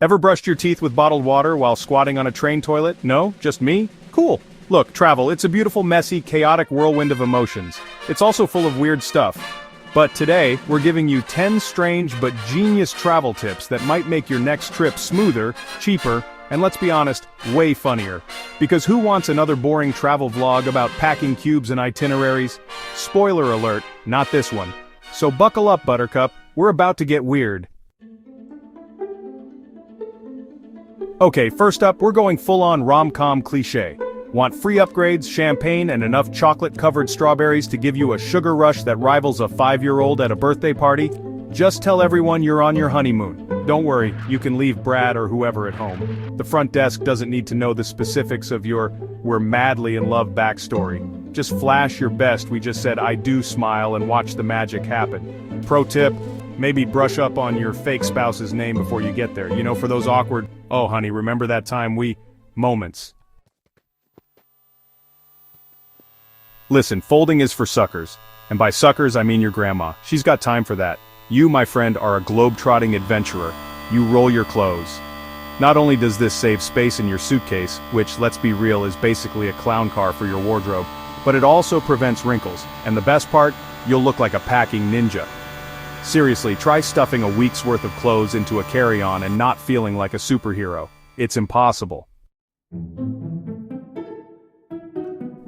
Ever brushed your teeth with bottled water while squatting on a train toilet? No? Just me? Cool. Look, travel, it's a beautiful, messy, chaotic whirlwind of emotions. It's also full of weird stuff. But today, we're giving you 10 strange but genius travel tips that might make your next trip smoother, cheaper, and let's be honest, way funnier. Because who wants another boring travel vlog about packing cubes and itineraries? Spoiler alert, not this one. So buckle up, Buttercup, we're about to get weird. Okay, first up, we're going full-on rom-com cliché. Want free upgrades, champagne, and enough chocolate-covered strawberries to give you a sugar rush that rivals a 5-year-old at a birthday party? Just tell everyone you're on your honeymoon. Don't worry, you can leave Brad or whoever at home. The front desk doesn't need to know the specifics of your "we're madly in love" backstory. Just flash your best "we just said I do" smile and watch the magic happen. Pro tip, maybe brush up on your fake spouse's name before you get there. You know, for those awkward, "Oh honey, remember that time we..." moments. Listen, folding is for suckers. And by suckers I mean your grandma. She's got time for that. You, my friend, are a globe-trotting adventurer. You roll your clothes. Not only does this save space in your suitcase, which, let's be real, is basically a clown car for your wardrobe, but it also prevents wrinkles, and the best part, you'll look like a packing ninja. Seriously, try stuffing a week's worth of clothes into a carry-on and not feeling like a superhero. It's impossible.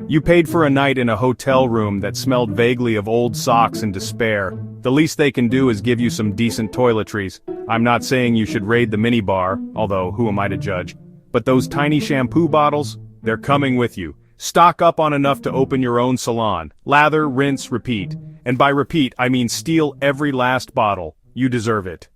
You paid for a night in a hotel room that smelled vaguely of old socks and despair. The least they can do is give you some decent toiletries. I'm not saying you should raid the minibar, although who am I to judge? But those tiny shampoo bottles, they're coming with you. Stock up on enough to open your own salon. Lather, rinse, repeat. And by repeat, I mean steal every last bottle. You deserve it.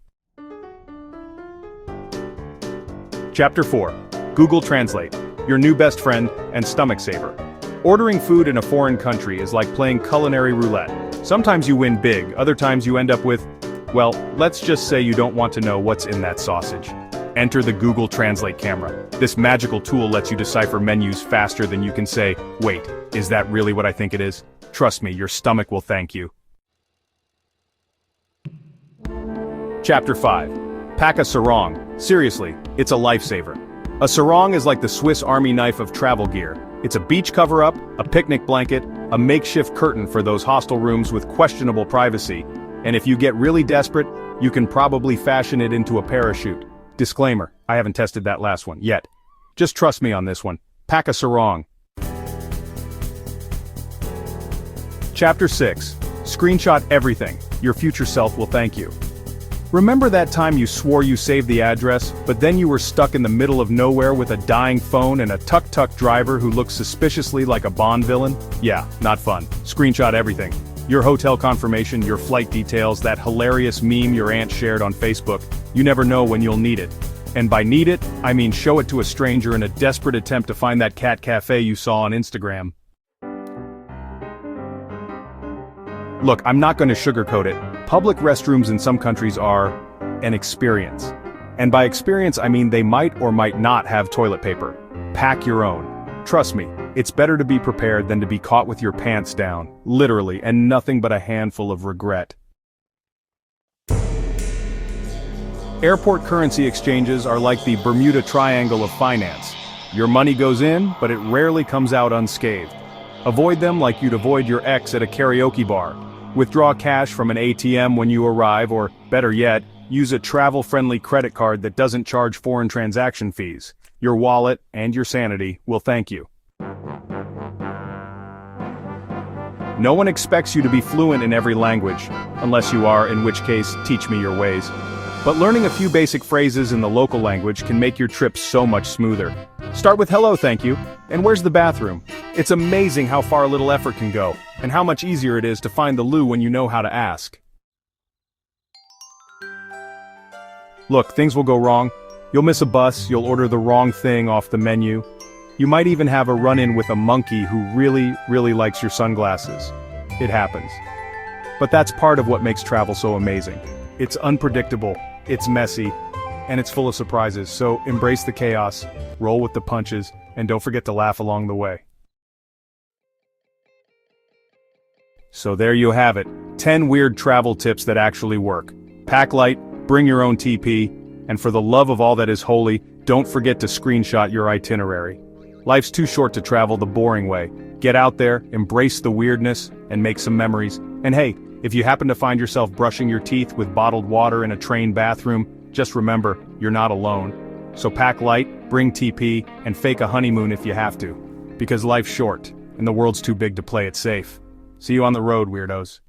Chapter 4. Google Translate. Your new best friend and stomach saver. Ordering food in a foreign country is like playing culinary roulette. Sometimes you win big, other times you end up with, well, let's just say you don't want to know what's in that sausage. Enter the Google Translate camera. This magical tool lets you decipher menus faster than you can say, "Wait, is that really what I think it is?" Trust me, your stomach will thank you. Chapter 5. Pack a sarong. Seriously, it's a lifesaver. A sarong is like the Swiss Army knife of travel gear. It's a beach cover-up, a picnic blanket, a makeshift curtain for those hostel rooms with questionable privacy, and if you get really desperate, you can probably fashion it into a parachute. Disclaimer, I haven't tested that last one yet. Just trust me on this one. Pack a sarong. Chapter 6. Screenshot everything. Your future self will thank you. Remember that time you swore you saved the address, but then you were stuck in the middle of nowhere with a dying phone and a tuk-tuk driver who looked suspiciously like a Bond villain? Yeah, not fun. Screenshot everything. Your hotel confirmation, your flight details, that hilarious meme your aunt shared on Facebook. You never know when you'll need it. And by need it, I mean show it to a stranger in a desperate attempt to find that cat cafe you saw on Instagram. Look, I'm not going to sugarcoat it. Public restrooms in some countries are an experience. And by experience I mean they might or might not have toilet paper. Pack your own. Trust me, it's better to be prepared than to be caught with your pants down, literally, and nothing but a handful of regret. Airport currency exchanges are like the Bermuda Triangle of finance. Your money goes in, but it rarely comes out unscathed. Avoid them like you'd avoid your ex at a karaoke bar. Withdraw cash from an ATM when you arrive, or, better yet, use a travel-friendly credit card that doesn't charge foreign transaction fees. Your wallet, and your sanity, will thank you. No one expects you to be fluent in every language, unless you are, in which case, teach me your ways. But learning a few basic phrases in the local language can make your trip so much smoother. Start with "hello, thank you," and "where's the bathroom?" It's amazing how far a little effort can go, and how much easier it is to find the loo when you know how to ask. Look, things will go wrong. You'll miss a bus, you'll order the wrong thing off the menu. You might even have a run-in with a monkey who really likes your sunglasses. It happens. But that's part of what makes travel so amazing. It's unpredictable, it's messy, and it's full of surprises, so embrace the chaos, roll with the punches, and don't forget to laugh along the way. So there you have it, 10 weird travel tips that actually work. Pack light, bring your own TP, And for the love of all that is holy, don't forget to screenshot your itinerary. Life's too short to travel the boring way. Get out there, embrace the weirdness, and make some memories. And hey, if you happen to find yourself brushing your teeth with bottled water in a train bathroom, just remember, you're not alone. So pack light, bring TP, and fake a honeymoon if you have to. Because life's short, and the world's too big to play it safe. See you on the road, weirdos.